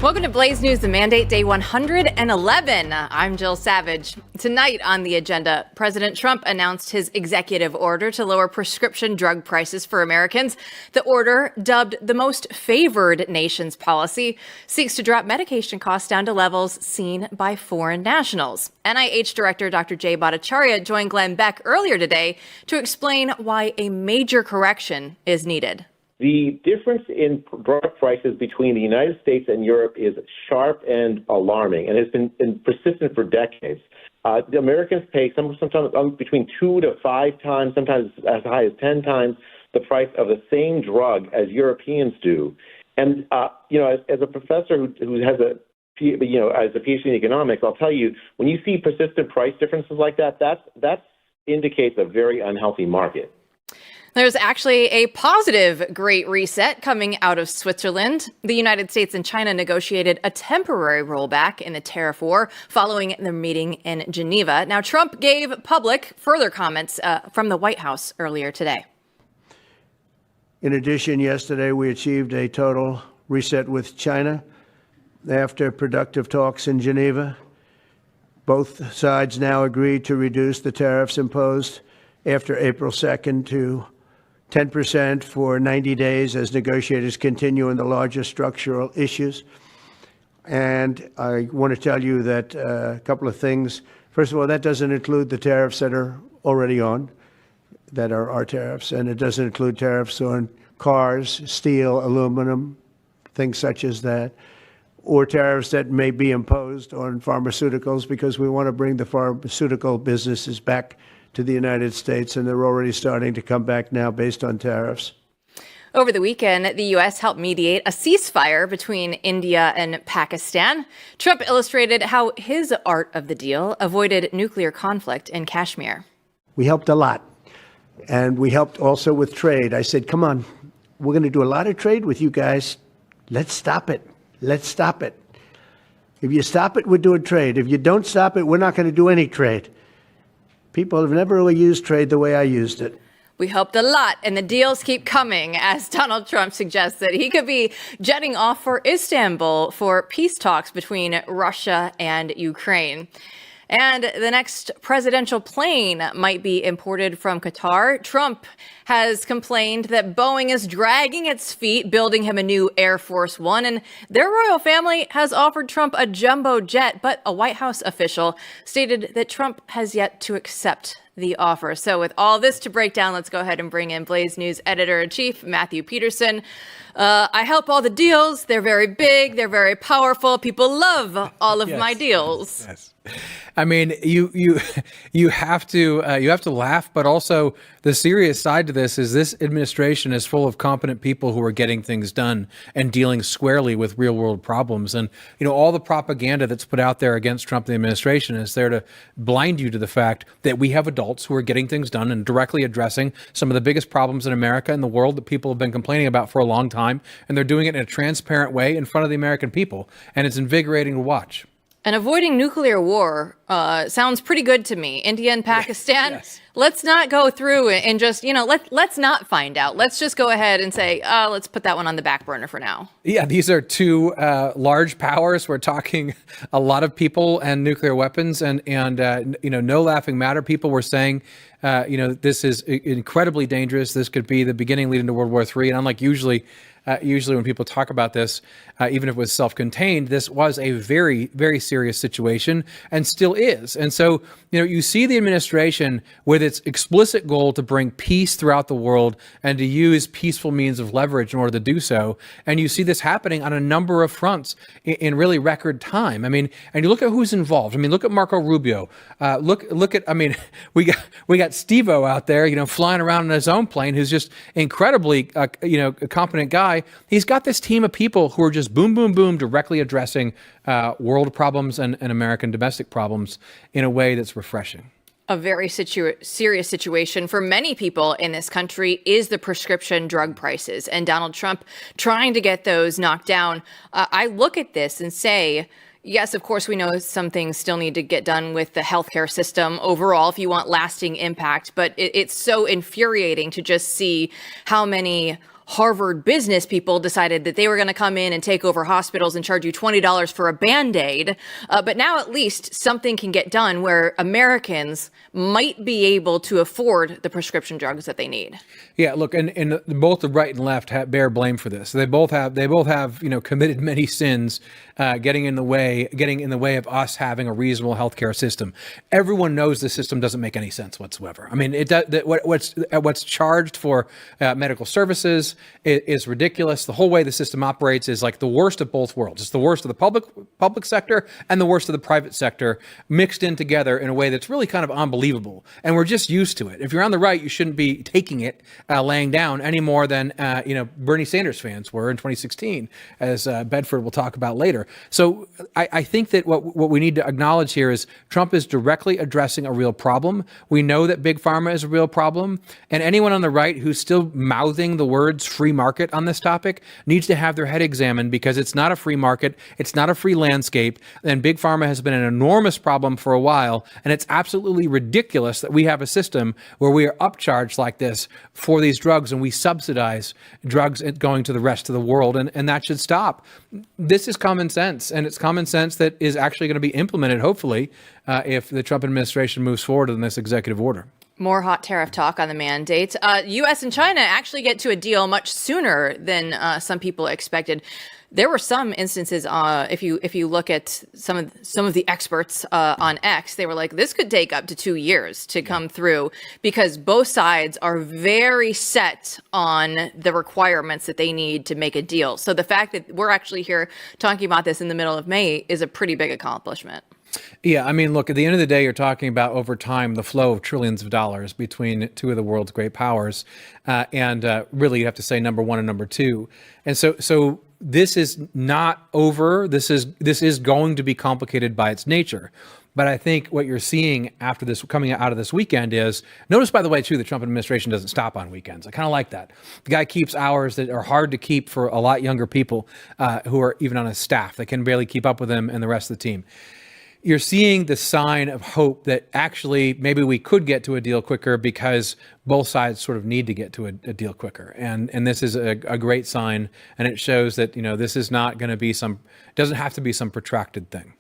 Welcome to Blaze News, the mandate day 111. I'm Jill Savage. Tonight on the agenda, President Trump announced his executive order to lower prescription drug prices for Americans. The order, dubbed the most favored nations policy, seeks to drop medication costs down to levels seen by foreign nationals. NIH Director Dr. Jay Bhattacharya joined Glenn Beck earlier today to explain why a major correction is needed. The difference in drug prices between the United States and Europe is sharp and alarming, and has been persistent for decades. The Americans pay sometimes between 2 to 5 times, sometimes as high as 10 times the price of the same drug as Europeans do. And as a professor who has as a PhD in economics, I'll tell you, when you see persistent price differences like that, that indicates a very unhealthy market. There's actually a positive Great Reset coming out of Switzerland. The United States and China negotiated a temporary rollback in the tariff war following their meeting in Geneva. Now, Trump gave public further comments from the White House earlier today. In addition, yesterday we achieved a total reset with China after productive talks in Geneva. Both sides now agreed to reduce the tariffs imposed after April 2nd to 10% for 90 days as negotiators continue on the larger structural issues. And I want to tell you that a couple of things. First of all, that doesn't include the tariffs that are already on, that are our tariffs. And it doesn't include tariffs on cars, steel, aluminum, things such as that, or tariffs that may be imposed on pharmaceuticals, because we want to bring the pharmaceutical businesses back to the United States, and they're already starting to come back now based on tariffs. Over the weekend, the U.S. helped mediate a ceasefire between India and Pakistan. Trump illustrated how his art of the deal avoided nuclear conflict in Kashmir. We helped a lot, and we helped also with trade. I said, come on, we're going to do a lot of trade with you guys. Let's stop it. Let's stop it. If you stop it, we're doing trade. If you don't stop it, we're not going to do any trade. People have never really used trade the way I used it. We helped a lot, and the deals keep coming, as Donald Trump suggests that he could be jetting off for Istanbul for peace talks between Russia and Ukraine. And the next presidential plane might be imported from Qatar. Trump has complained that Boeing is dragging its feet, building him a new Air Force One, and their royal family has offered Trump a jumbo jet, but a White House official stated that Trump has yet to accept the offer. So with all this to break down, let's go ahead and bring in Blaze News Editor-in-Chief Matthew Peterson. I help all the deals. They're very big. They're very powerful. People love all of my deals. Yes. I mean, you have to laugh, but also the serious side to this administration is full of competent people who are getting things done and dealing squarely with real world problems. And, all the propaganda that's put out there against Trump and the administration is there to blind you to the fact that we have adults who are getting things done and directly addressing some of the biggest problems in America and the world that people have been complaining about for a long time. And they're doing it in a transparent way in front of the American people. And it's invigorating to watch. And avoiding nuclear war sounds pretty good to me. India and Pakistan, yes. Let's not go through and just, let's not find out. Let's just go ahead and say, let's put that one on the back burner for now. Yeah, these are two large powers. We're talking a lot of people and nuclear weapons and no laughing matter. People were saying, this is incredibly dangerous. This could be the beginning leading to World War III. And unlike usually when people talk about this, even if it was self-contained, this was a very, very serious situation and still is. And so, you see the administration with its explicit goal to bring peace throughout the world and to use peaceful means of leverage in order to do so. And you see this happening on a number of fronts in really record time. I mean, and you look at who's involved. I mean, look at Marco Rubio. Look at, we got Steve-O out there, flying around in his own plane, who's just incredibly, a competent guy. He's got this team of people who are just boom, boom, boom, directly addressing world problems and American domestic problems in a way that's refreshing. A very serious situation for many people in this country is the prescription drug prices, and Donald Trump trying to get those knocked down. I look at this and say, yes, of course, we know some things still need to get done with the healthcare system overall if you want lasting impact, but it's so infuriating to just see how many Harvard business people decided that they were going to come in and take over hospitals and charge you $20 for a Band-Aid. But now at least something can get done where Americans might be able to afford the prescription drugs that they need. Yeah, look, and both the right and left bear blame for this. They both have committed many sins, getting in the way of us having a reasonable healthcare system. Everyone knows the system doesn't make any sense whatsoever. I mean, what's charged for medical services is ridiculous. The whole way the system operates is like the worst of both worlds. It's the worst of the public sector and the worst of the private sector mixed in together in a way that's really kind of unbelievable. And we're just used to it. If you're on the right, you shouldn't be taking it, laying down any more than Bernie Sanders fans were in 2016, as Bedford will talk about later. So I think that what we need to acknowledge here is Trump is directly addressing a real problem. We know that Big Pharma is a real problem, and anyone on the right who's still mouthing the words free market on this topic needs to have their head examined, because it's not a free market, it's not a free landscape, and Big Pharma has been an enormous problem for a while, and it's absolutely ridiculous that we have a system where we are upcharged like this for these drugs, and we subsidize drugs going to the rest of the world, and that should stop. This is common sense, and it's common sense that is actually going to be implemented, hopefully, if the Trump administration moves forward in this executive order. More hot tariff talk on the mandate. U.S. and China actually get to a deal much sooner than some people expected. There were some instances, if you look at some of the experts on X, they were like, this could take up to 2 years to come through, because both sides are very set on the requirements that they need to make a deal. So the fact that we're actually here talking about this in the middle of May is a pretty big accomplishment. Yeah, I mean, look, at the end of the day, you're talking about over time the flow of trillions of dollars between two of the world's great powers, and really you have to say number one and number two. And so this is not over. This is going to be complicated by its nature. But I think what you're seeing after this, coming out of this weekend, is, notice, by the way, too, the Trump administration doesn't stop on weekends. I kind of like that. The guy keeps hours that are hard to keep for a lot younger people who are even on his staff. They can barely keep up with him and the rest of the team. You're seeing the sign of hope that actually maybe we could get to a deal quicker, because both sides sort of need to get to a deal quicker. And this is a great sign. And it shows that, this is not going to be doesn't have to be some protracted thing.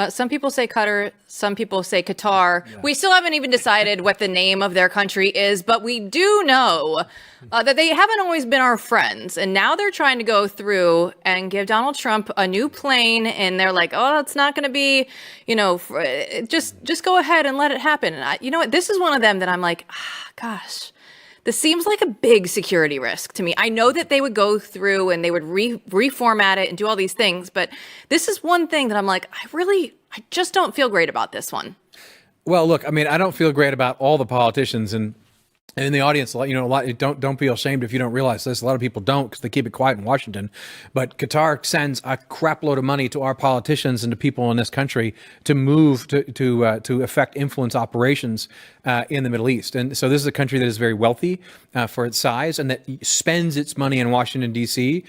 Some people say Qatar, some people say Qatar. Yeah. We still haven't even decided what the name of their country is, but we do know that they haven't always been our friends. And now they're trying to go through and give Donald Trump a new plane. And they're like, oh, it's not going to be, just go ahead and let it happen. And you know what? This is one of them that I'm like, gosh. This seems like a big security risk to me. I know that they would go through and they would reformat it and do all these things, but this is one thing that I'm like, I just don't feel great about this one. Well, look, I mean, I don't feel great about all the politicians and in the audience, a lot. Don't feel ashamed if you don't realize this. A lot of people don't, because they keep it quiet in Washington. But Qatar sends a crap load of money to our politicians and to people in this country to move to affect influence operations in the Middle East. And so this is a country that is very wealthy for its size, and that spends its money in Washington D.C.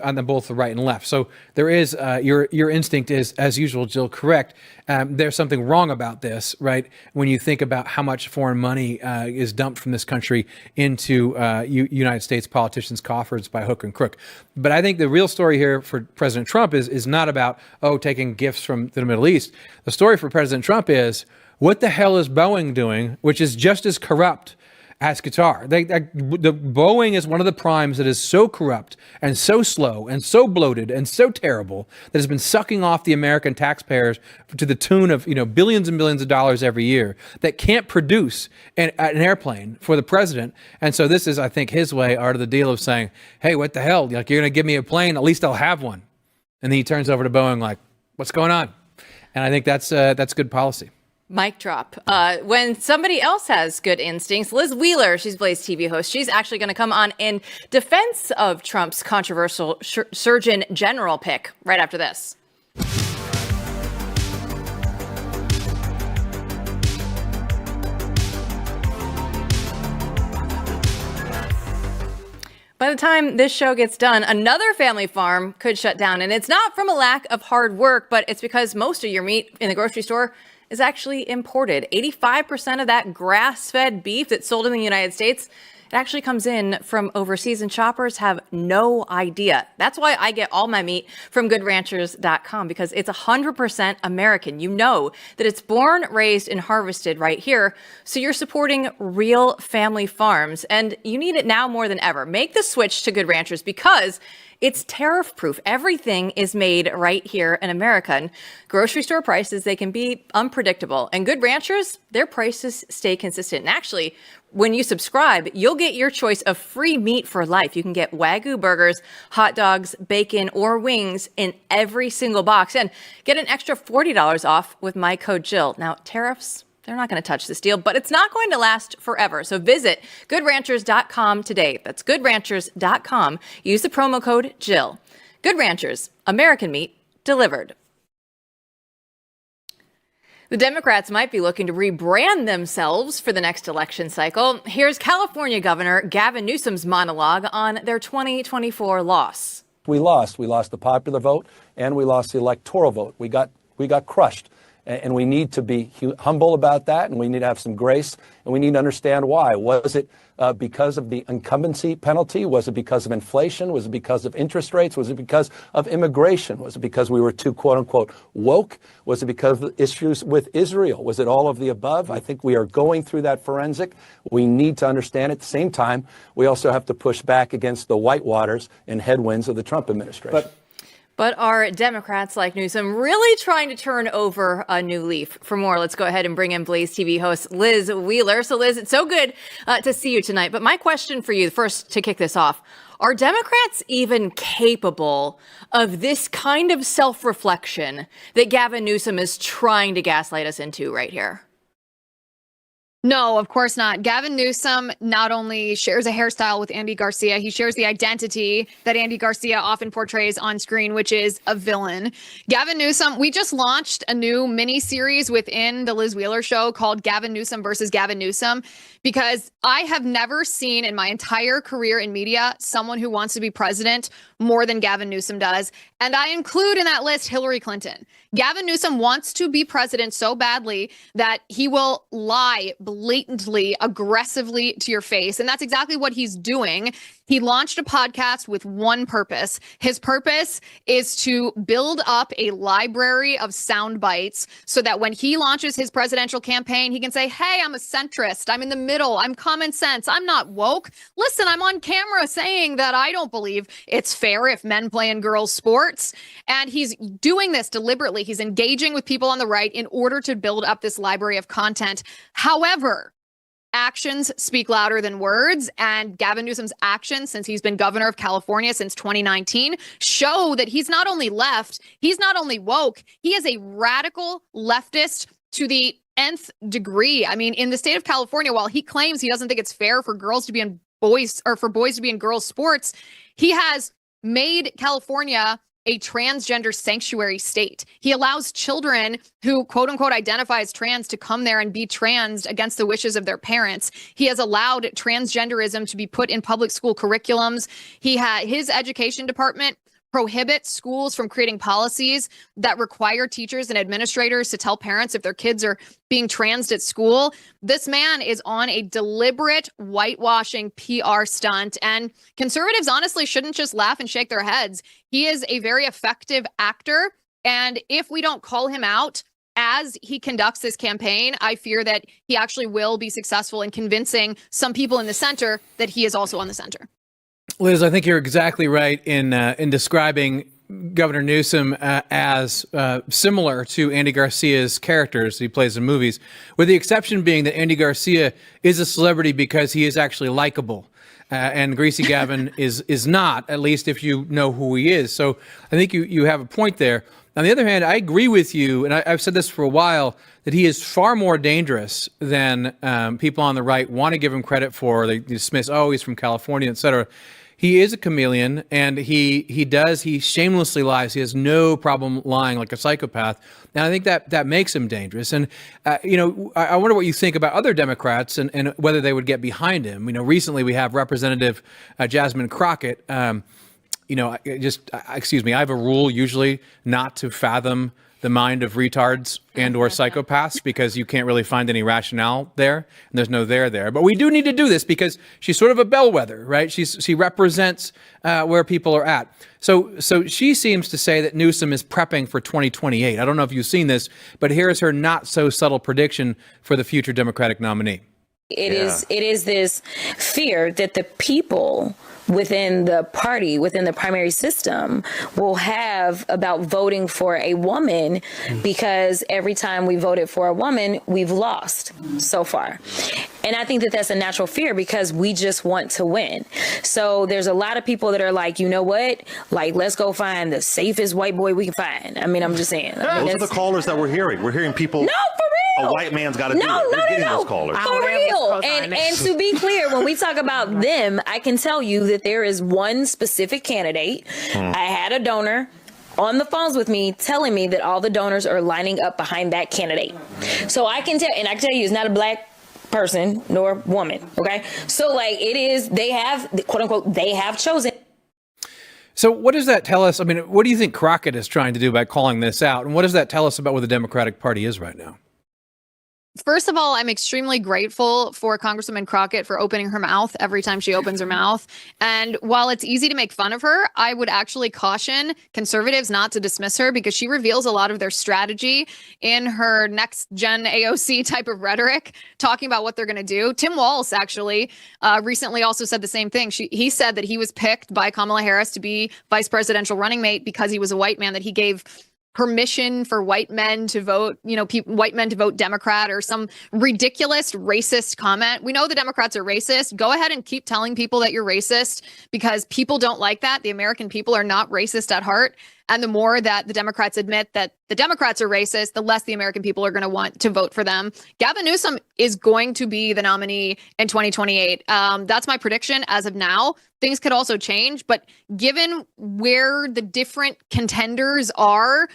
on both the right and left. So there is your instinct is, as usual, Jill, correct. There's something wrong about this, right? When you think about how much foreign money is dumped from this country into United States politicians' coffers by hook and crook. But I think the real story here for President Trump is not about, taking gifts from the Middle East. The story for President Trump is, what the hell is Boeing doing, which is just as corrupt as Qatar? The Boeing is one of the primes that is so corrupt and so slow and so bloated and so terrible that has been sucking off the American taxpayers to the tune of billions and billions of dollars every year, that can't produce an airplane for the president. And so this is, I think, his way out of the deal of saying, hey, what the hell? Like, you're going to give me a plane? At least I'll have one. And then he turns over to Boeing like, what's going on? And I think that's good policy. Mic drop. When somebody else has good instincts, Liz Wheeler, she's BlazeTV host. She's actually going to come on in defense of Trump's controversial Surgeon General pick right after this. By the time this show gets done, another family farm could shut down. And it's not from a lack of hard work, but it's because most of your meat in the grocery store is actually imported. 85% of that grass-fed beef that's sold in the United States It actually comes in from overseas, and shoppers have no idea. That's why I get all my meat from GoodRanchers.com, because it's 100% American. You know that it's born, raised, and harvested right here, so you're supporting real family farms, and you need it now more than ever. Make the switch to Good Ranchers because it's tariff-proof. Everything is made right here in America. And grocery store prices, they can be unpredictable. And Good Ranchers, their prices stay consistent. And actually, when you subscribe, you'll get your choice of free meat for life. You can get Wagyu burgers, hot dogs, bacon, or wings in every single box. And get an extra $40 off with my code Jill. Now, tariffs, they're not going to touch this deal, but it's not going to last forever. So visit GoodRanchers.com today. That's GoodRanchers.com. Use the promo code Jill. Good Ranchers, American meat delivered. The Democrats might be looking to rebrand themselves for the next election cycle. Here's California Governor Gavin Newsom's monologue on their 2024 loss. We lost. We lost the popular vote and we lost the electoral vote. We got crushed. And we need to be humble about that, and we need to have some grace, and we need to understand why. Was it because of the incumbency penalty? Was it because of inflation? Was it because of interest rates? Was it because of immigration? Was it because we were too, quote unquote, woke? Was it because of issues with Israel? Was it all of the above? I think we are going through that forensic. We need to understand at the same time, we also have to push back against the whitewaters and headwinds of the Trump administration. But are Democrats like Newsom really trying to turn over a new leaf? For more, let's go ahead and bring in BlazeTV host Liz Wheeler. So Liz, it's so good to see you tonight. But my question for you, first to kick this off, are Democrats even capable of this kind of self-reflection that Gavin Newsom is trying to gaslight us into right here? No, of course not. Gavin Newsom not only shares a hairstyle with Andy Garcia, he shares the identity that Andy Garcia often portrays on screen, which is a villain. Gavin Newsom, we just launched a new mini series within the Liz Wheeler Show called Gavin Newsom versus Gavin Newsom, because I have never seen in my entire career in media someone who wants to be president more than Gavin Newsom does. And I include in that list Hillary Clinton. Gavin Newsom wants to be president so badly that he will lie blatantly, aggressively to your face. And that's exactly what he's doing. He launched a podcast with one purpose. His purpose is to build up a library of sound bites so that when he launches his presidential campaign, he can say, hey, I'm a centrist. I'm in the middle. I'm common sense. I'm not woke. Listen, I'm on camera saying that I don't believe it's fair if men play in girls' sports. And he's doing this deliberately. He's engaging with people on the right in order to build up this library of content. However, actions speak louder than words, and Gavin Newsom's actions since he's been governor of California since 2019 show that he's not only left, he's not only woke, he is a radical leftist to the nth degree. I mean, in the state of California, while he claims he doesn't think it's fair for girls to be in boys or for boys to be in girls' sports, he has made California a transgender sanctuary state. He allows children who, quote unquote, identify as trans to come there and be trans against the wishes of their parents. He has allowed transgenderism to be put in public school curriculums. His education department prohibits schools from creating policies that require teachers and administrators to tell parents if their kids are being transed at school. This man is on a deliberate whitewashing PR stunt, and conservatives honestly shouldn't just laugh and shake their heads. He is a very effective actor, and if we don't call him out as he conducts this campaign, I fear that he actually will be successful in convincing some people in the center that he is also on the center. Liz, I think you're exactly right in describing Governor Newsom as similar to Andy Garcia's characters he plays in movies, with the exception being that Andy Garcia is a celebrity because he is actually likable. And Greasy Gavin is not, at least if you know who he is. So I think you have a point there. On the other hand, I agree with you, and I've said this for a while, that he is far more dangerous than people on the right want to give him credit for. They dismiss, oh, he's from California, et cetera. He is a chameleon, and he shamelessly lies. He has no problem lying like a psychopath. And I think that makes him dangerous. And, I wonder what you think about other Democrats and whether they would get behind him. Recently we have Representative Jasmine Crockett. Excuse me, I have a rule usually not to fathom the mind of retards and or psychopaths, because you can't really find any rationale there, and there's no there. But we do need to do this because she's sort of a bellwether, right? She represents where people are at. So she seems to say that Newsom is prepping for 2028. I don't know if you've seen this, but here's her not so subtle prediction for the future Democratic nominee. It is this fear that the people within the party, within the primary system, will have about voting for a woman, because every time we voted for a woman, we've lost so far. And I think that that's a natural fear because we just want to win. So there's a lot of people that are like, you know what? Like, let's go find the safest white boy we can find. I mean, I'm just saying. Those are the callers that we're hearing. We're hearing people. No, for real. A white man's got to do it. We're getting those callers. For real. And to be clear, when we talk about them, I can tell you that there is one specific candidate. I had a donor on the phones with me telling me that all the donors are lining up behind that candidate. So I can tell, and I can tell you, it's not a black person nor woman. Okay. So like it is, they have, quote unquote, they have chosen. So what does that tell us? I mean, what do you think Crockett is trying to do by calling this out? And what does that tell us about where the Democratic Party is right now? First of all, I'm extremely grateful for Congresswoman Crockett for opening her mouth every time she opens her mouth. And while it's easy to make fun of her, I would actually caution conservatives not to dismiss her because she reveals a lot of their strategy in her next gen AOC type of rhetoric, talking about what they're going to do. Tim Walz actually recently also said the same thing. He said that he was picked by Kamala Harris to be vice presidential running mate because he was a white man, that he gave permission for white men to vote, white men to vote Democrat, or some ridiculous racist comment. We know the Democrats are racist. Go ahead and keep telling people that you're racist because people don't like that. The American people are not racist at heart. And the more that the Democrats admit that the Democrats are racist, the less the American people are going to want to vote for them. Gavin Newsom is going to be the nominee in 2028. That's my prediction as of now. Things could also change, but given where the different contenders are,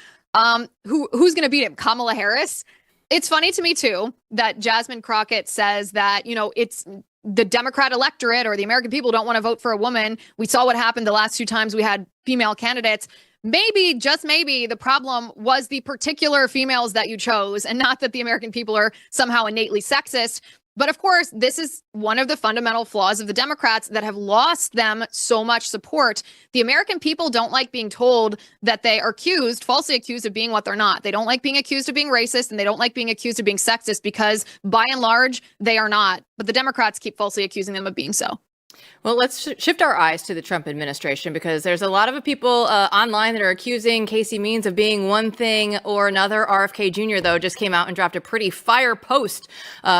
who's going to beat him? Kamala Harris? It's funny to me, too, that Jasmine Crockett says that, it's the Democrat electorate or the American people don't want to vote for a woman. We saw what happened the last two times we had female candidates. Maybe, just maybe, the problem was the particular females that you chose and not that the American people are somehow innately sexist. But of course, this is one of the fundamental flaws of the Democrats that have lost them so much support. The American people don't like being told that they are falsely accused of being what they're not. They don't like being accused of being racist, and they don't like being accused of being sexist because by and large, they are not. But the Democrats keep falsely accusing them of being so. Well, let's shift our eyes to the Trump administration, because there's a lot of people online that are accusing Casey Means of being one thing or another. RFK Jr., though, just came out and dropped a pretty fire post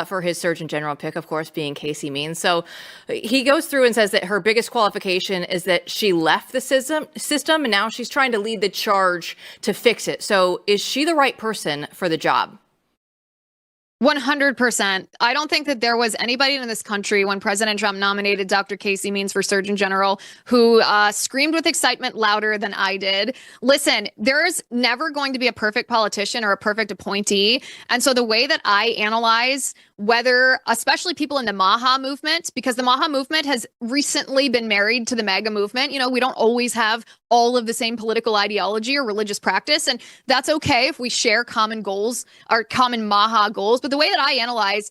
for his Surgeon General pick, of course, being Casey Means. So he goes through and says that her biggest qualification is that she left the system and now she's trying to lead the charge to fix it. So is she the right person for the job? 100%. I don't think that there was anybody in this country when President Trump nominated Dr. Casey Means for Surgeon General who screamed with excitement louder than I did. Listen, there's never going to be a perfect politician or a perfect appointee. And so the way that I analyze whether, especially people in the MAHA movement, because the MAHA movement has recently been married to the MAGA movement. We don't always have all of the same political ideology or religious practice. And that's okay if we share common goals or common MAHA goals. But the way that I analyze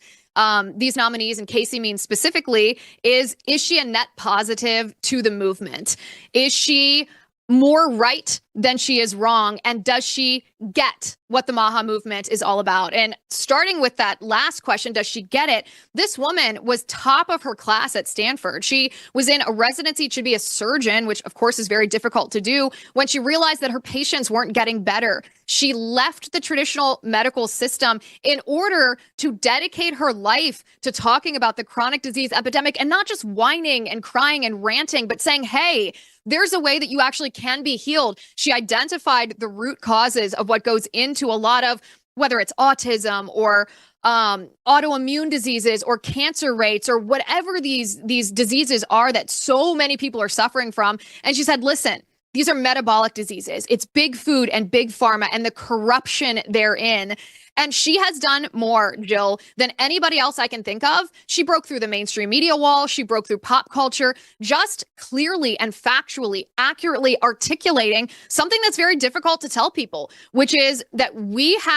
these nominees, and Casey Means specifically, is she a net positive to the movement? Is she more right than she is wrong? And does she get what the MAHA movement is all about? And starting with that last question, does she get it? This woman was top of her class at Stanford. She was in a residency to be a surgeon, which of course is very difficult to do, when she realized that her patients weren't getting better. She left the traditional medical system in order to dedicate her life to talking about the chronic disease epidemic, and not just whining and crying and ranting, but saying, hey, there's a way that you actually can be healed. She identified the root causes of what goes into a lot of, whether it's autism or autoimmune diseases or cancer rates or whatever these diseases are that so many people are suffering from. And she said, listen, These are metabolic diseases. It's big food and big pharma and the corruption therein. And she has done more, Jill, than anybody else I can think of. She broke through the mainstream media wall. She broke through pop culture, just clearly and factually, accurately articulating something that's very difficult to tell people, which is that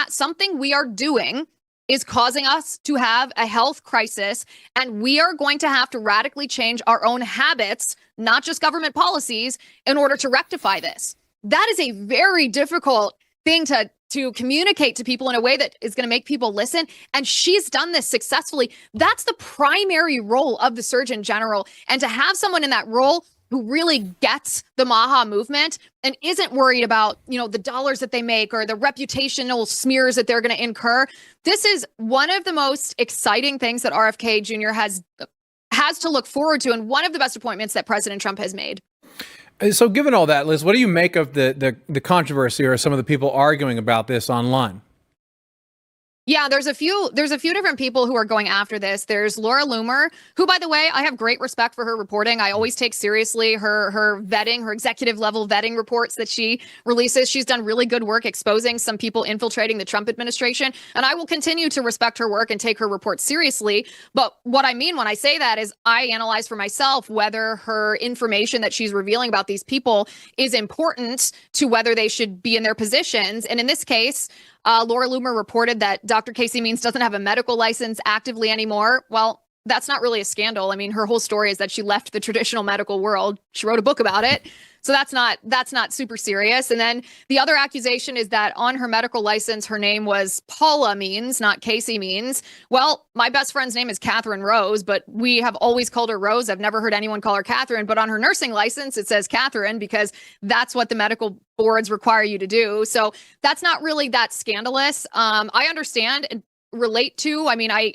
something we are doing is causing us to have a health crisis, and we are going to have to radically change our own habits, not just government policies, in order to rectify this. That is a very difficult thing to communicate to people in a way that is going to make people listen. And she's done this successfully. That's the primary role of the Surgeon General. And to have someone in that role who really gets the MAHA movement and isn't worried about, the dollars that they make or the reputational smears that they're going to incur. This is one of the most exciting things that RFK Jr. has to look forward to, and one of the best appointments that President Trump has made. So given all that, Liz, what do you make of the controversy or some of the people arguing about this online? Yeah, there's a few different people who are going after this. There's Laura Loomer, who, by the way, I have great respect for her reporting. I always take seriously her vetting, her executive level vetting reports that she releases. She's done really good work exposing some people infiltrating the Trump administration. And I will continue to respect her work and take her reports seriously. But what I mean when I say that is I analyze for myself whether her information that she's revealing about these people is important to whether they should be in their positions. And in this case, Laura Loomer reported that Dr. Casey Means doesn't have a medical license actively anymore. Well, that's not really a scandal. I mean, her whole story is that she left the traditional medical world. She wrote a book about it. So that's not super serious. And then the other accusation is that on her medical license, her name was Paula Means, not Casey Means. Well, my best friend's name is Catherine Rose, but we have always called her Rose. I've never heard anyone call her Catherine, but on her nursing license, it says Catherine because that's what the medical boards require you to do. So that's not really that scandalous. I understand and relate to. I mean, I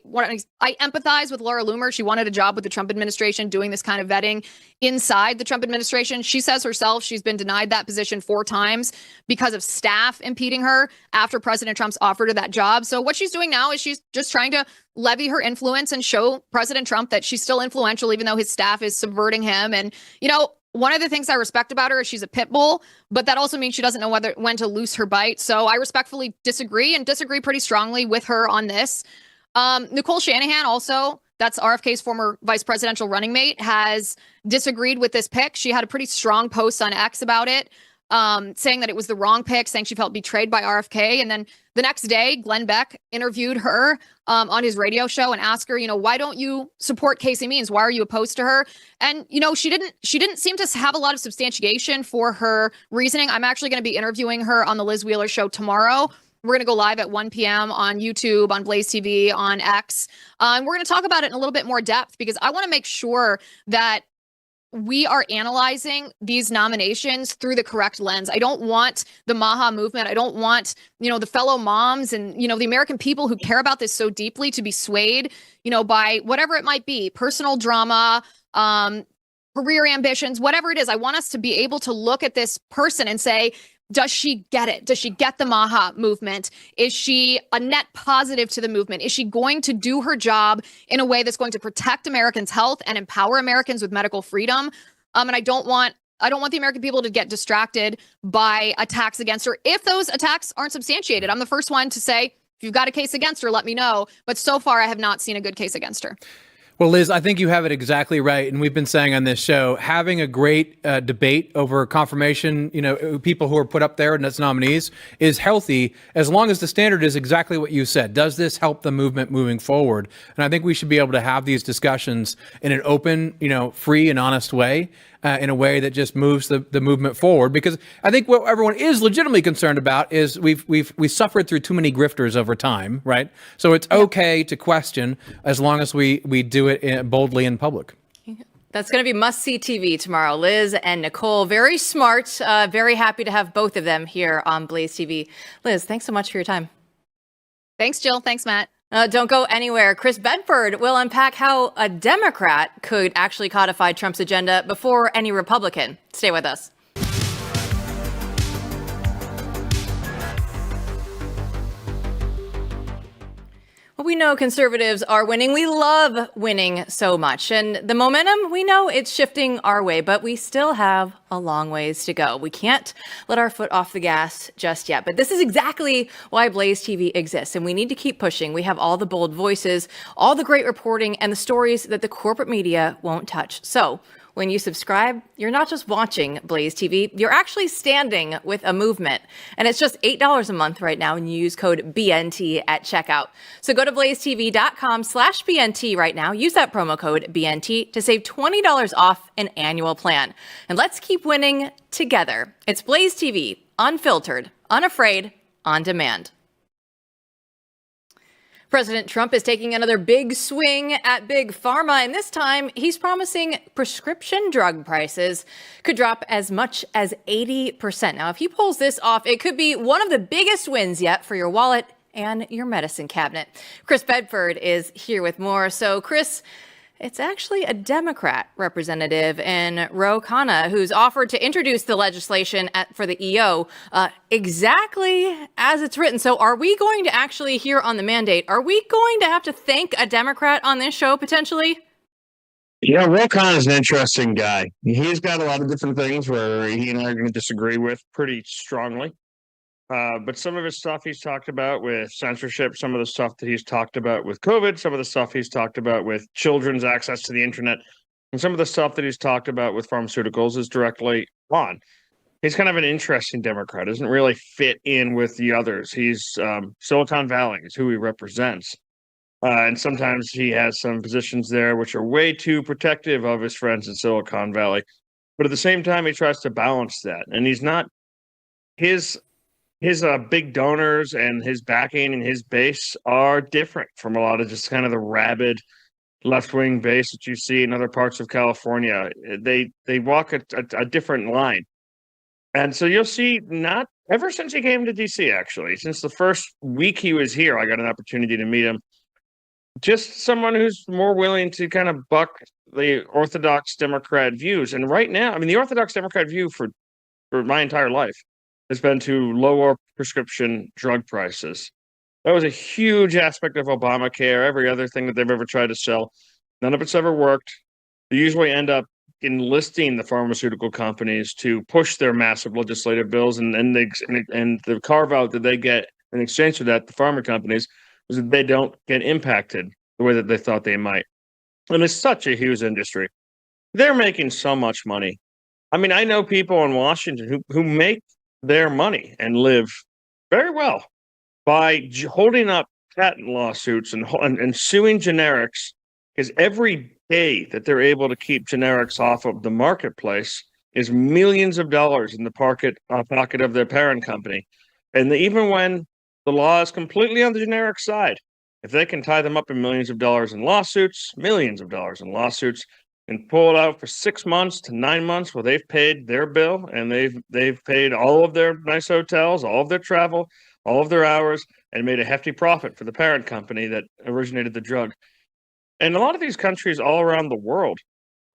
empathize with Laura Loomer. She wanted a job with the Trump administration doing this kind of vetting inside the Trump administration. She says herself she's been denied that position 4 times because of staff impeding her after President Trump's offered her that job. So what she's doing now is she's just trying to levy her influence and show President Trump that she's still influential, even though his staff is subverting him. And, one of the things I respect about her is she's a pit bull, but that also means she doesn't know when to loose her bite. So I respectfully disagree pretty strongly with her on this. Nicole Shanahan also, that's RFK's former vice presidential running mate, has disagreed with this pick. She had a pretty strong post on X about it, saying that it was the wrong pick, saying she felt betrayed by RFK. And then the next day, Glenn Beck interviewed her on his radio show and asked her, why don't you support Casey Means? Why are you opposed to her? And, she didn't seem to have a lot of substantiation for her reasoning. I'm actually going to be interviewing her on the Liz Wheeler show tomorrow. We're going to go live at 1 p.m. on YouTube, on BlazeTV, on X. And we're going to talk about it in a little bit more depth because I want to make sure that we are analyzing these nominations through the correct lens. I don't want the MAHA movement. I don't want, the fellow moms and, the American people who care about this so deeply to be swayed, by whatever it might be, personal drama, career ambitions, whatever it is. I want us to be able to look at this person and say, does she get it? Does she get the MAHA movement? Is she a net positive to the movement? Is she going to do her job in a way that's going to protect Americans' health and empower Americans with medical freedom? And I don't want the American people to get distracted by attacks against her if those attacks aren't substantiated. I'm the first one to say, if you've got a case against her, let me know. But so far, I have not seen a good case against her. Well, Liz, I think you have it exactly right. And we've been saying on this show, having a great debate over confirmation, people who are put up there and as nominees is healthy as long as the standard is exactly what you said. Does this help the movement moving forward? And I think we should be able to have these discussions in an open, free and honest way. In a way that just moves the movement forward, because I think what everyone is legitimately concerned about is we suffered through too many grifters over time, right? So it's okay to question as long as we do it boldly in public. That's going to be must-see TV tomorrow. Liz and Nicole, very smart, very happy to have both of them here on Blaze TV. Liz, thanks so much for your time. Thanks, Jill. Thanks, Matt. Don't go anywhere. Chris Bedford will unpack how a Democrat could actually codify Trump's agenda before any Republican. Stay with us. We know conservatives are winning. We love winning so much. And the momentum, we know it's shifting our way, but we still have a long ways to go. We can't let our foot off the gas just yet. But this is exactly why Blaze TV exists. And we need to keep pushing. We have all the bold voices, all the great reporting, and the stories that the corporate media won't touch. So when you subscribe, you're not just watching Blaze TV, you're actually standing with a movement. And it's just $8 a month right now, and you use code BNT at checkout. So go to blazetv.com/BNT right now. Use that promo code BNT to save $20 off an annual plan. And let's keep winning together. It's Blaze TV, unfiltered, unafraid, on demand. President Trump is taking another big swing at Big Pharma, and this time he's promising prescription drug prices could drop as much as 80%. Now, if he pulls this off, it could be one of the biggest wins yet for your wallet and your medicine cabinet. Chris Bedford is here with more. So, Chris, it's actually a Democrat representative in Ro Khanna who's offered to introduce the legislation for the EO exactly as it's written. So are we going to actually hear on the mandate? Are we going to have to thank a Democrat on this show potentially? Yeah, Ro Khanna is an interesting guy. He's got a lot of different things where he and I are going to disagree with pretty strongly. But some of his stuff he's talked about with censorship, some of the stuff that he's talked about with COVID, some of the stuff he's talked about with children's access to the internet, and some of the stuff that he's talked about with pharmaceuticals is directly on. He's kind of an interesting Democrat, doesn't really fit in with the others. He's Silicon Valley is who he represents. And sometimes he has some positions there which are way too protective of his friends in Silicon Valley. But at the same time, he tries to balance that. And he's not his big donors and his backing and his base are different from a lot of just kind of the rabid left-wing base that you see in other parts of California. They walk a different line. And so you'll see, not ever since he came to D.C., actually, since the first week he was here, I got an opportunity to meet him. Just someone who's more willing to kind of buck the Orthodox Democrat views. And right now, I mean, the Orthodox Democrat view for my entire life has been to lower prescription drug prices. That was a huge aspect of Obamacare, every other thing that they've ever tried to sell. None of it's ever worked. They usually end up enlisting the pharmaceutical companies to push their massive legislative bills, and the carve-out that they get in exchange for that, the pharma companies, is that they don't get impacted the way that they thought they might. And it's such a huge industry. They're making so much money. I mean, I know people in Washington who make their money and live very well by holding up patent lawsuits and suing generics, because every day that they're able to keep generics off of the marketplace is millions of dollars in the pocket of their parent company. And even when the law is completely on the generic side, if they can tie them up in millions of dollars in lawsuits, and pull it out for 6 months to 9 months, well, they've paid their bill and they've paid all of their nice hotels, all of their travel, all of their hours, and made a hefty profit for the parent company that originated the drug. And a lot of these countries all around the world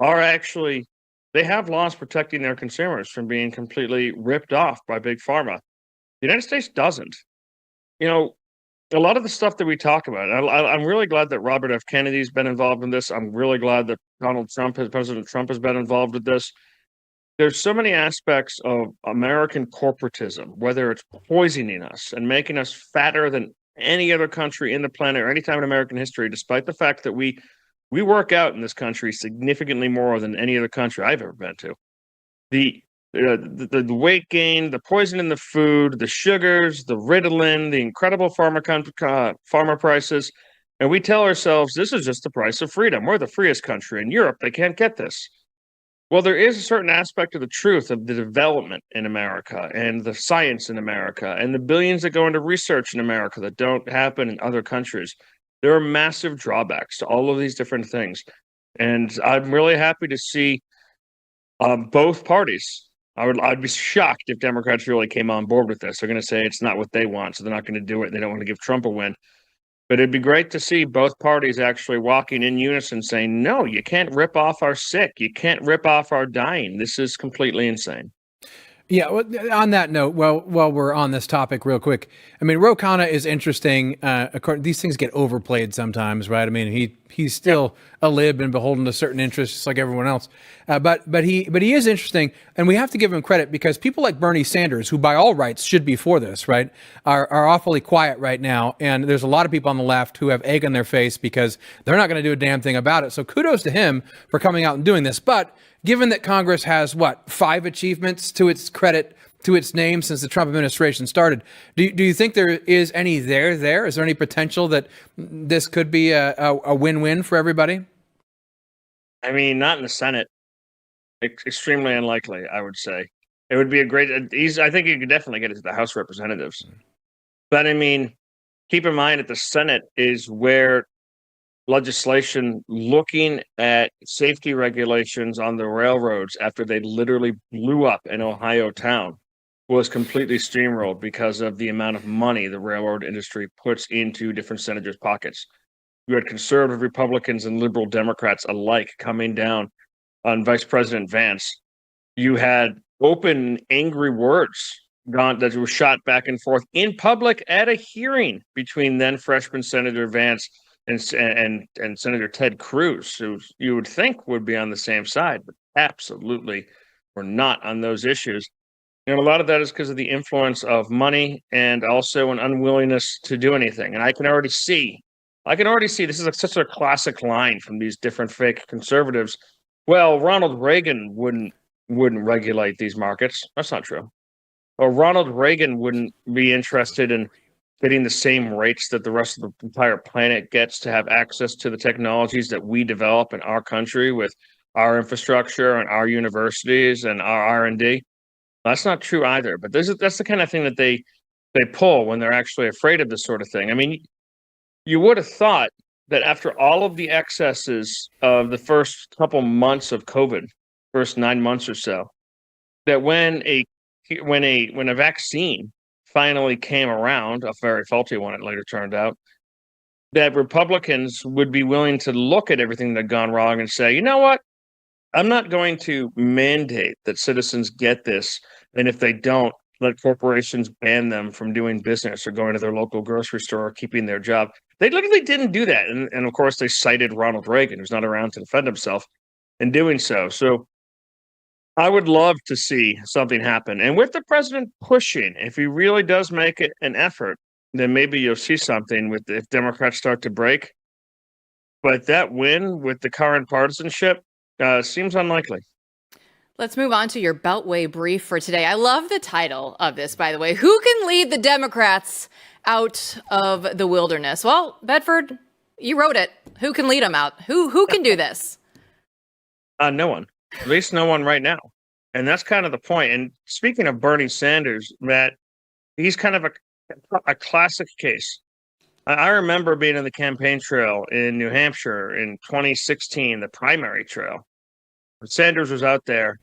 are actually, they have laws protecting their consumers from being completely ripped off by Big Pharma. The United States doesn't. You know, a lot of the stuff that we talk about, I'm really glad that Robert F. Kennedy's been involved in this. I'm really glad that President Trump has been involved with this. There's so many aspects of American corporatism, whether it's poisoning us and making us fatter than any other country in the planet or any time in American history, despite the fact that we work out in this country significantly more than any other country I've ever been to. The weight gain, the poison in the food, the sugars, the Ritalin, the incredible pharma prices. And we tell ourselves this is just the price of freedom. We're the freest country in Europe. They can't get this. Well, there is a certain aspect of the truth of the development in America and the science in America and the billions that go into research in America that don't happen in other countries. There are massive drawbacks to all of these different things. And I'm really happy to see both parties. I'd be shocked if Democrats really came on board with this. They're going to say it's not what they want, so they're not going to do it. They don't want to give Trump a win. But it'd be great to see both parties actually walking in unison saying, no, you can't rip off our sick. You can't rip off our dying. This is completely insane. Yeah, well, on that note, while we're on this topic real quick, I mean, Ro Khanna is interesting. These things get overplayed sometimes, right? I mean, he's still a lib and beholden to certain interests, just like everyone else. But he is interesting, and we have to give him credit because people like Bernie Sanders, who by all rights should be for this, right, are awfully quiet right now. And there's a lot of people on the left who have egg on their face because they're not going to do a damn thing about it. So kudos to him for coming out and doing this. But given that Congress has, 5 achievements to its credit, to its name since the Trump administration started, do you think there is any there? Is there any potential that this could be a win-win for everybody? I mean, not in the Senate. Extremely unlikely, I would say. It would be a great. I think you could definitely get it to the House of Representatives. But I mean, keep in mind that the Senate is where legislation looking at safety regulations on the railroads after they literally blew up an Ohio town was completely steamrolled because of the amount of money the railroad industry puts into different senators' pockets. You had conservative Republicans and liberal Democrats alike coming down on Vice President Vance. You had open, angry words that were shot back and forth in public at a hearing between then freshman Senator Vance and Senator Ted Cruz, who you would think would be on the same side, but absolutely were not on those issues. And a lot of that is because of the influence of money and also an unwillingness to do anything. And I can already see this is such a classic line from these different fake conservatives. Well, Ronald Reagan wouldn't regulate these markets. That's not true. Or Ronald Reagan wouldn't be interested in getting the same rates that the rest of the entire planet gets to have access to the technologies that we develop in our country with our infrastructure and our universities and our R&D. That's not true either. But that's the kind of thing that they pull when they're actually afraid of this sort of thing. I mean, you would have thought that after all of the excesses of the first couple months of COVID, first 9 months or so, that when a vaccine finally came around, a very faulty one, it later turned out, that Republicans would be willing to look at everything that had gone wrong and say, you know what? I'm not going to mandate that citizens get this. And if they don't, let corporations ban them from doing business or going to their local grocery store or keeping their job. They literally didn't do that. And of course, they cited Ronald Reagan, who's not around to defend himself in doing so. So I would love to see something happen. And with the president pushing, if he really does make it an effort, then maybe you'll see something if Democrats start to break. But that win with the current partisanship seems unlikely. Let's move on to your Beltway brief for today. I love the title of this, by the way. Who can lead the Democrats out of the wilderness? Well, Bedford, you wrote it. Who can lead them out? Who can do this? No one. At least no one right now. And that's kind of the point. And speaking of Bernie Sanders, Matt, he's kind of a classic case. I remember being in the campaign trail in New Hampshire in 2016, the primary trail. Sanders was out there,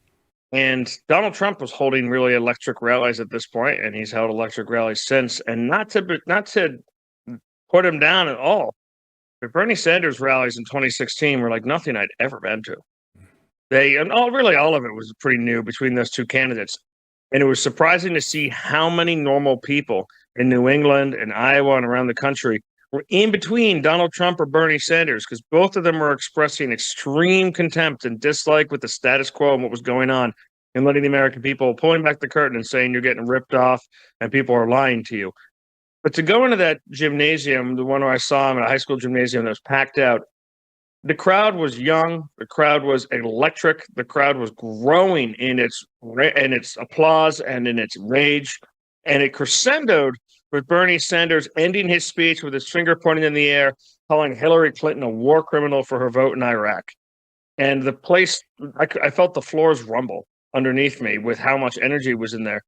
and Donald Trump was holding really electric rallies at this point, and he's held electric rallies since. And not to put him down at all, but Bernie Sanders rallies in 2016 were like nothing I'd ever been to. All of it was pretty new between those two candidates. And it was surprising to see how many normal people in New England and Iowa and around the country were in between Donald Trump or Bernie Sanders, because both of them were expressing extreme contempt and dislike with the status quo and what was going on, and letting the American people pulling back the curtain and saying you're getting ripped off and people are lying to you. But to go into that gymnasium, the one where I saw him at a high school gymnasium that was packed out, the crowd was young. The crowd was electric. The crowd was growing in its applause and in its rage. And it crescendoed with Bernie Sanders ending his speech with his finger pointing in the air, calling Hillary Clinton a war criminal for her vote in Iraq. And the place, I felt the floors rumble underneath me with how much energy was in there.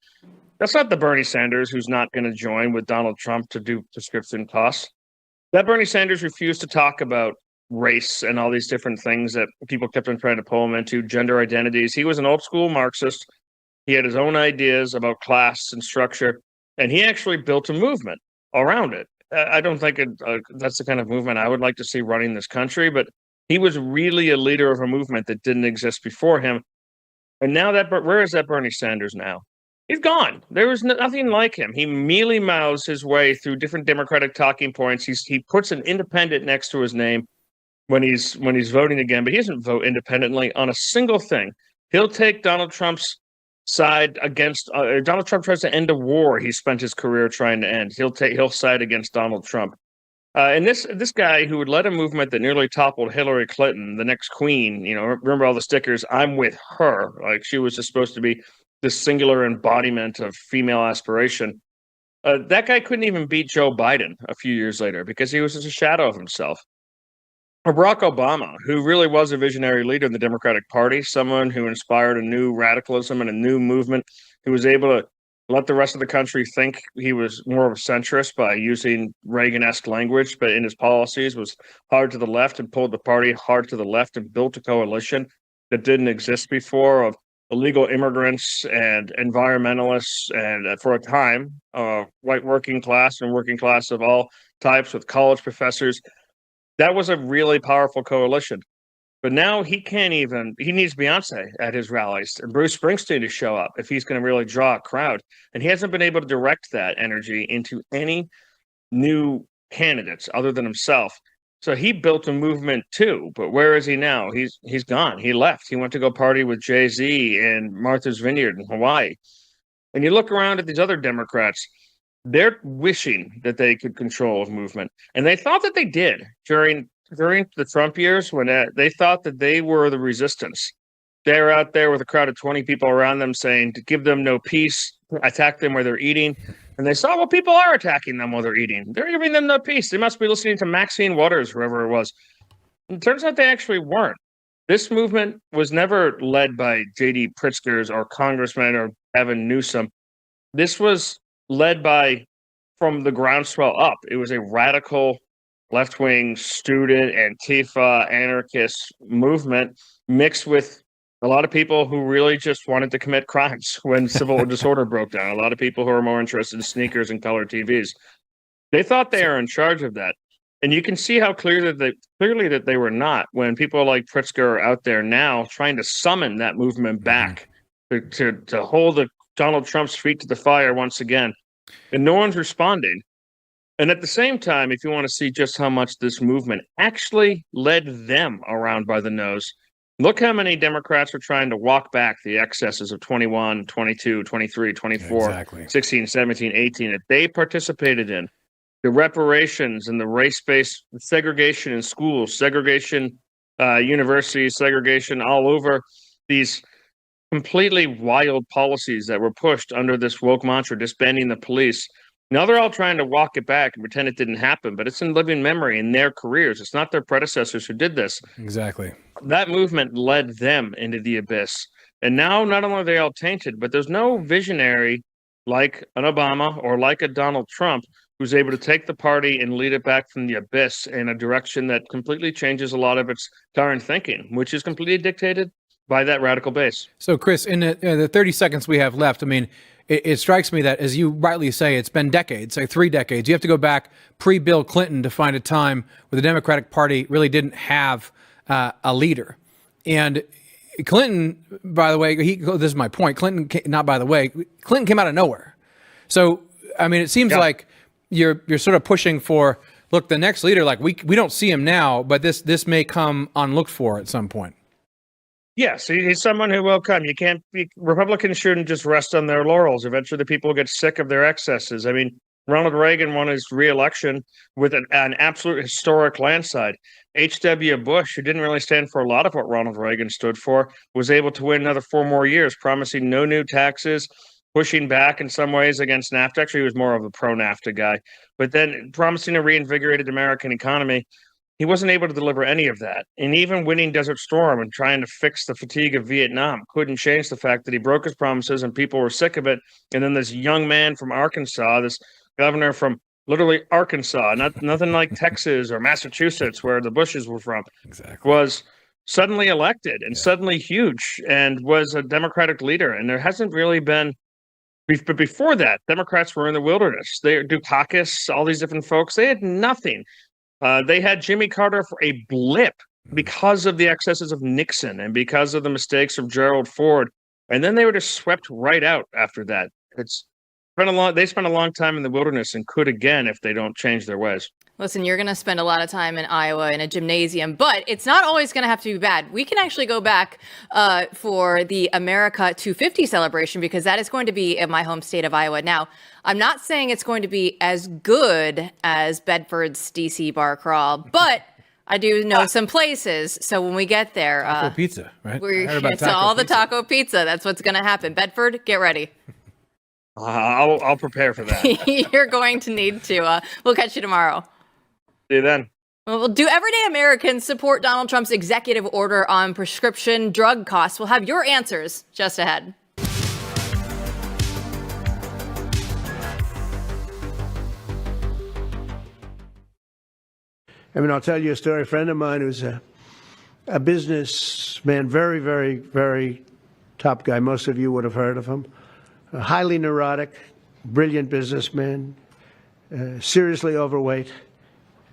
That's not the Bernie Sanders who's not going to join with Donald Trump to do prescription costs. That Bernie Sanders refused to talk about race and all these different things that people kept on trying to pull him into, gender identities. He was an old school Marxist. He had his own ideas about class and structure, and he actually built a movement around it. I don't think that's the kind of movement I would like to see running this country, but he was really a leader of a movement that didn't exist before him. And now where is that Bernie Sanders now? He's gone. There was nothing like him. He mealy mouths his way through different Democratic talking points. He puts an independent next to his name when he's voting again, but he doesn't vote independently on a single thing. He'll take Donald Trump's side against Donald Trump tries to end a war he spent his career trying to end. He'll side against Donald Trump. And this guy who would led a movement that nearly toppled Hillary Clinton, the next queen, remember all the stickers, I'm with her, like she was just supposed to be this singular embodiment of female aspiration. That guy couldn't even beat Joe Biden a few years later because he was just a shadow of himself. Or Barack Obama, who really was a visionary leader in the Democratic Party, someone who inspired a new radicalism and a new movement, who was able to let the rest of the country think he was more of a centrist by using Reagan-esque language, but in his policies was hard to the left and pulled the party hard to the left and built a coalition that didn't exist before of illegal immigrants and environmentalists and for a time, white working class and working class of all types with college professors. That was a really powerful coalition. But now he needs Beyonce at his rallies and Bruce Springsteen to show up if he's going to really draw a crowd. And he hasn't been able to direct that energy into any new candidates other than himself. So he built a movement too, but where is he now? He's gone. He left. He went to go party with Jay-Z in Martha's Vineyard in Hawaii. And you look around at these other Democrats, they're wishing that they could control a movement. And they thought that they did during the Trump years when they thought that they were the resistance. They were out there with a crowd of 20 people around them saying to give them no peace, attack them where they're eating. And they saw, well, people are attacking them while they're eating. They're giving them no peace. They must be listening to Maxine Waters, whoever it was. And it turns out they actually weren't. This movement was never led by J.D. Pritzkers or Congressman or Gavin Newsom. This was led from the groundswell up. It was a radical left-wing student, Antifa, anarchist movement mixed with a lot of people who really just wanted to commit crimes when civil disorder broke down. A lot of people who are more interested in sneakers and color TVs. They thought they are in charge of that. And you can see how clearly that they were not when people like Pritzker are out there now trying to summon that movement back to hold Donald Trump's feet to the fire once again. And no one's responding. And at the same time, if you want to see just how much this movement actually led them around by the nose, look how many Democrats are trying to walk back the excesses of 21, 22, 23, 24, 16, 17, 18 that they participated in. The reparations and the race-based segregation in schools, segregation universities, segregation all over, these completely wild policies that were pushed under this woke mantra, disbanding the police. Now they're all trying to walk it back and pretend it didn't happen, but it's in living memory in their careers. It's not their predecessors who did this. Exactly. That movement led them into the abyss. And now not only are they all tainted, but there's no visionary like an Obama or like a Donald Trump who's able to take the party and lead it back from the abyss in a direction that completely changes a lot of its current thinking, which is completely dictated by that radical base. So, Chris, in the 30 seconds we have left, I mean, it strikes me that, as you rightly say, it's been decades, like 3 decades. You have to go back pre-Bill Clinton to find a time where the Democratic Party really didn't have a leader. And Clinton, by the way, this is my point. Clinton came out of nowhere. So, I mean, it seems like you're sort of pushing for, look, the next leader, like we don't see him now, but this may come unlooked for at some point. Yes, he's someone who will come. Republicans shouldn't just rest on their laurels. Eventually the people will get sick of their excesses. I mean, Ronald Reagan won his re-election with an absolute historic landslide. H.W. Bush, who didn't really stand for a lot of what Ronald Reagan stood for, was able to win another 4 more years, promising no new taxes, pushing back in some ways against NAFTA. Actually, he was more of a pro-NAFTA guy, but then promising a reinvigorated American economy. He wasn't able to deliver any of that. And even winning Desert Storm and trying to fix the fatigue of Vietnam couldn't change the fact that he broke his promises and people were sick of it. And then this young man from Arkansas, this governor from literally Arkansas, nothing like Texas or Massachusetts, where the Bushes were from, was suddenly elected and suddenly huge and was a Democratic leader. And there hasn't really been, but before that, Democrats were in the wilderness. Dukakis, all these different folks, they had nothing. They had Jimmy Carter for a blip because of the excesses of Nixon and because of the mistakes of Gerald Ford. and then they were just swept right out after that. They spent a long time in the wilderness and could again if they don't change their ways. Listen, you're going to spend a lot of time in Iowa in a gymnasium, but it's not always going to have to be bad. We can actually go back for the America 250 celebration, because that is going to be in my home state of Iowa. Now, I'm not saying it's going to be as good as Bedford's DC bar crawl, but I do know some places. So when we get there, Taco pizza, right? It's all the taco pizza. That's what's going to happen. Bedford, get ready. I'll prepare for that. You're going to need to. We'll catch you tomorrow. See you then. Well, do everyday Americans support Donald Trump's executive order on prescription drug costs? We'll have your answers just ahead. I mean, I'll tell you a story. A friend of mine who's a businessman, very, very, very top guy. Most of you would have heard of him. A highly neurotic, brilliant businessman, seriously overweight,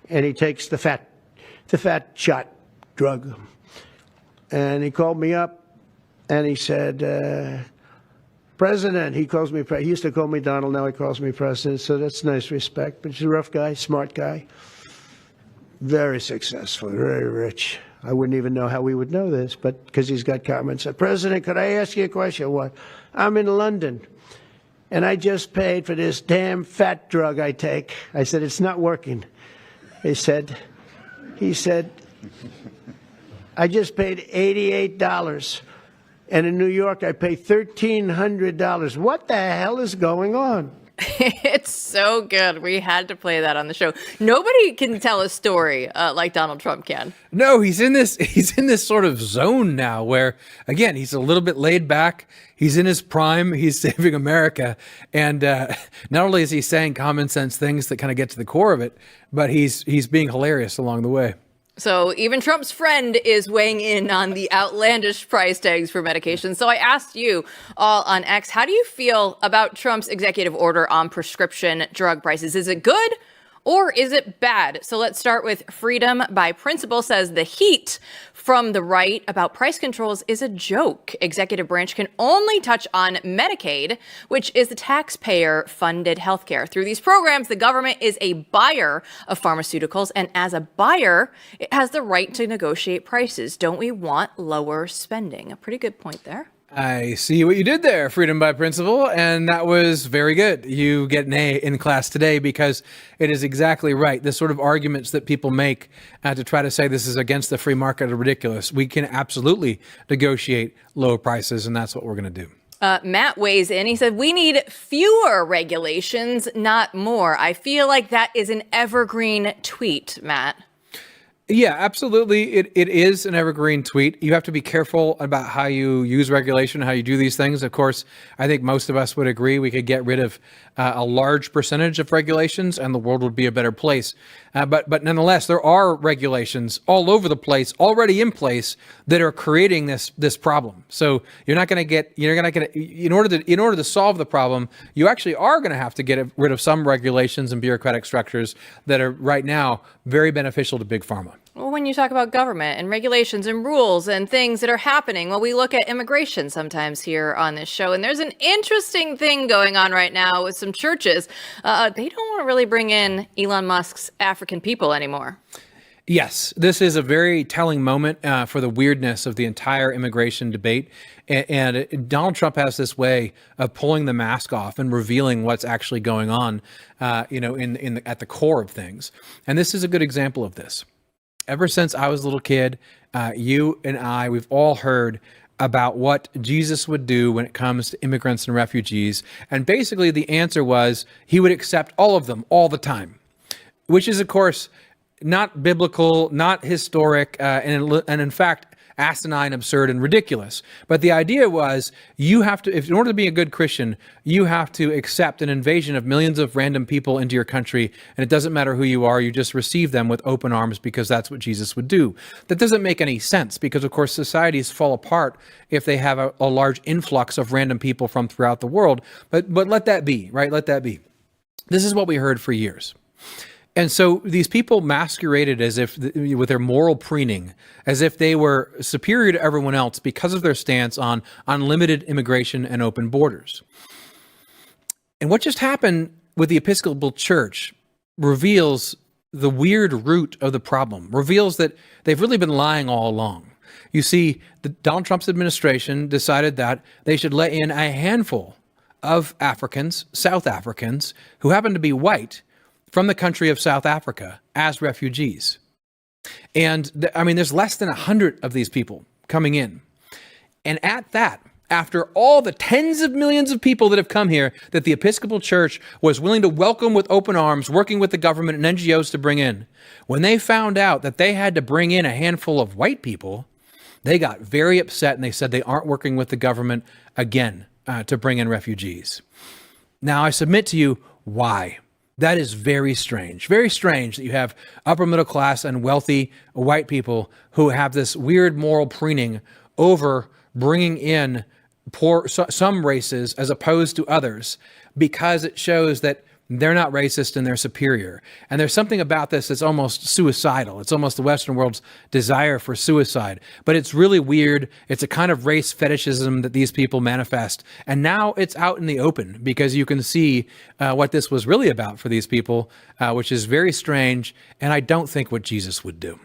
and he takes the fat shot drug. And he called me up, and he said, President, he calls me, he used to call me Donald, now he calls me President, so that's nice respect. But he's a rough guy, smart guy, very successful, very rich. I wouldn't even know how we would know this, but because he's got comments. President, could I ask you a question? What? I'm in London, and I just paid for this damn fat drug I take. I said, it's not working. He said, I just paid $88, and in New York I pay $1,300. What the hell is going on? It's so good. We had to play that on the show. Nobody can tell a story like Donald Trump can. No, he's in this sort of zone now where, again, he's a little bit laid back. He's in his prime. He's saving America. And not only is he saying common sense things that kind of get to the core of it, but he's being hilarious along the way. So even Trump's friend is weighing in on the outlandish price tags for medication. So I asked you all on X, how do you feel about Trump's executive order on prescription drug prices? Is it good or is it bad? So let's start with Freedom by Principle says the heat from the right about price controls is a joke. Executive branch can only touch on Medicaid, which is the taxpayer-funded healthcare. Through these programs, the government is a buyer of pharmaceuticals, and as a buyer, it has the right to negotiate prices. Don't we want lower spending? A pretty good point there. I see what you did there, Freedom by Principle, and that was very good. You get an A in class today because it is exactly right. The sort of arguments that people make to try to say this is against the free market are ridiculous. We can absolutely negotiate lower prices, and that's what we're going to do. Matt weighs in. He said, we need fewer regulations, not more. I feel like that is an evergreen tweet, Matt. Yeah, absolutely. It is an evergreen tweet. You have to be careful about how you use regulation, how you do these things. Of course, I think most of us would agree we could get rid of a large percentage of regulations and the world would be a better place. But nonetheless, there are regulations all over the place, already in place, that are creating this problem. So in order to solve the problem, you actually are going to have to get rid of some regulations and bureaucratic structures that are right now very beneficial to Big Pharma. Well, when you talk about government and regulations and rules and things that are happening, well, we look at immigration sometimes here on this show, and there's an interesting thing going on right now with some churches. They don't want to really bring in Elon Musk's African people anymore. Yes, this is a very telling moment for the weirdness of the entire immigration debate. And Donald Trump has this way of pulling the mask off and revealing what's actually going on, at the core of things. And this is a good example of this. Ever since I was a little kid, you and I, we've all heard about what Jesus would do when it comes to immigrants and refugees. And basically the answer was he would accept all of them all the time, which is, of course, not biblical, not historic, and in fact, asinine, absurd, and ridiculous. But the idea was you have to, in order to be a good Christian, you have to accept an invasion of millions of random people into your country, and it doesn't matter who you are, you just receive them with open arms because that's what Jesus would do. That doesn't make any sense because, of course, societies fall apart if they have a large influx of random people from throughout the world. But let that be, right? Let that be. This is what we heard for years. And so these people masqueraded as if, with their moral preening, as if they were superior to everyone else because of their stance on unlimited immigration and open borders. And what just happened with the Episcopal Church reveals the weird root of the problem, reveals that they've really been lying all along. You see, Donald Trump's administration decided that they should let in a handful of Africans, South Africans, who happen to be white, from the country of South Africa as refugees. And there's less than 100 of these people coming in. And at that, after all the tens of millions of people that have come here that the Episcopal Church was willing to welcome with open arms, working with the government and NGOs to bring in, when they found out that they had to bring in a handful of white people, they got very upset and they said they aren't working with the government again to bring in refugees. Now, I submit to you, why? That is very strange that you have upper middle class and wealthy white people who have this weird moral preening over bringing in some races as opposed to others, because it shows that they're not racist and they're superior. And there's something about this that's almost suicidal. It's almost the Western world's desire for suicide. But it's really weird. It's a kind of race fetishism that these people manifest. And now it's out in the open because you can see what this was really about for these people, which is very strange. And I don't think what Jesus would do.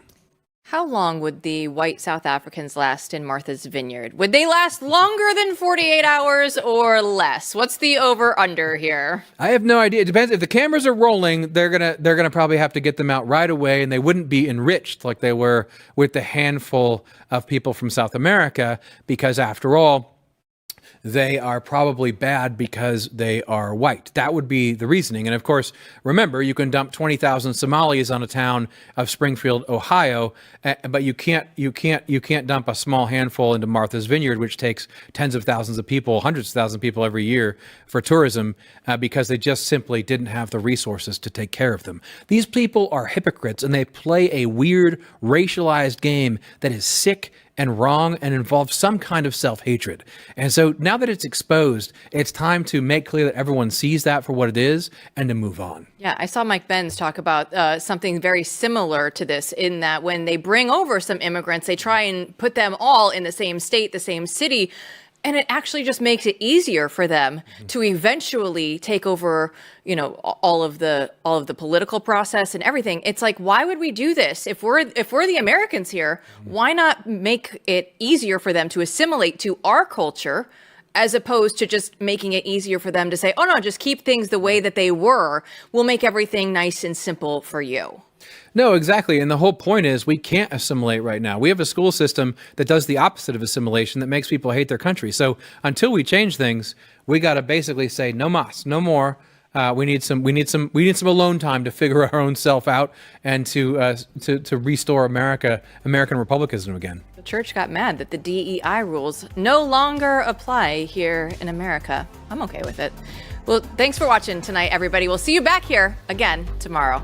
How long would the white South Africans last in Martha's Vineyard? Would they last longer than 48 hours or less? What's the over-under here? I have no idea. It depends. If the cameras are rolling, they're gonna probably have to get them out right away, and they wouldn't be enriched like they were with the handful of people from South America, because after all, they are probably bad because they are white. That would be the reasoning. And of course, remember, you can dump 20,000 Somalis on a town of Springfield, Ohio, but you can't dump a small handful into Martha's Vineyard, which takes tens of thousands of people, hundreds of thousands of people every year for tourism, because they just simply didn't have the resources to take care of them. These people are hypocrites, and they play a weird racialized game that is sick and wrong and involves some kind of self-hatred. And so now that it's exposed, it's time to make clear that everyone sees that for what it is and to move on. Yeah, I saw Mike Benz talk about something very similar to this, in that when they bring over some immigrants, they try and put them all in the same state, the same city, and it actually just makes it easier for them to eventually take over, all of the political process and everything. It's like, why would we do this? If we're the Americans here, why not make it easier for them to assimilate to our culture, as opposed to just making it easier for them to say, oh no, just keep things the way that they were. We'll make everything nice and simple for you. No, exactly. And the whole point is we can't assimilate right now. We have a school system that does the opposite of assimilation, that makes people hate their country. So until we change things, we got to basically say no mas, no more. We need some alone time to figure our own self out and to restore American republicanism again. The church got mad that the DEI rules no longer apply here in America. I'm okay with it. Well, thanks for watching tonight, everybody. We'll see you back here again tomorrow.